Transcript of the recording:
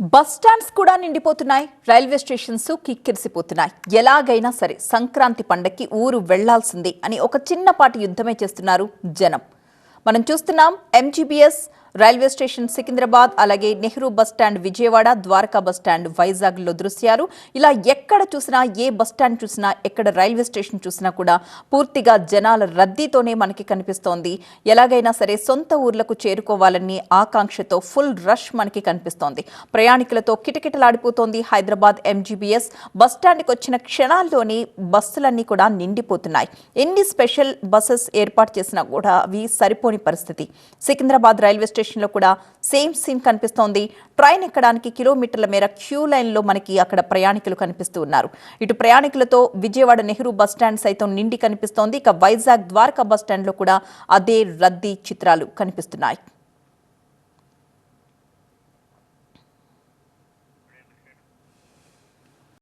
Bus stands కూడా నిండిపోతున్నాయి. Railway stations కిక్కిరిసిపోతున్నాయి. ఎలాగైనా సరే సంక్రాంతి పండక్కి ఊరు వెళ్లాల్సిందే అని ఒక చిన్నపాటి యుద్ధమే చేస్తున్నారు జనం. మనం చూస్తున్నాం ఎంజీబీఎస్ రైల్వే స్టేషన్ సికింద్రాబాద్, అలాగే Nehru bus stand Vijayawada, Dwaraka bus stand వైజాగ్లో దృశ్యాలు. ఇలా ఎక్కడ చూసినా, ఏ బస్ స్టాండ్ చూసినా, ఎక్కడ రైల్వే స్టేషన్ చూసినా కూడా పూర్తిగా జనాల రద్దీతోనే మనకి కనిపిస్తోంది. ఎలాగైనా సరే సొంత ఊర్లకు చేరుకోవాలని ఆకాంక్షతో ఫుల్ రష్ మనకి కనిపిస్తోంది. ప్రయాణికులతో కిటకిటలాడిపోతోంది హైదరాబాద్ ఎంజీబీఎస్. బస్ స్టాండ్కి వచ్చిన క్షణాల్లోనే బస్సులన్నీ కూడా నిండిపోతున్నాయి. ఎన్ని స్పెషల్ బస్సెస్ ఏర్పాటు చేసినా కూడా అవి సరిపోని పరిస్థితి. సికింద్రాబాద్ రైల్వే స్టేషన్లో కూడా సేమ్ సీన్ కనిపిస్తోంది. ట్రైన్ ఎక్కడానికి కిలోమీటర్ల మేర క్యూ లైన్లో మనకి అక్కడ ప్రయాణికులు కనిపిస్తూ ఉన్నారు. ఇటు ప్రయాణికులతో విజయవాడ నెహ్రూ బస్ స్టాండ్ సైతం నిండి కనిపిస్తోంది. ఇక వైజాగ్ ద్వారకా బస్ స్టాండ్లో కూడా అదే రద్దీ చిత్రాలు కనిపిస్తున్నాయి.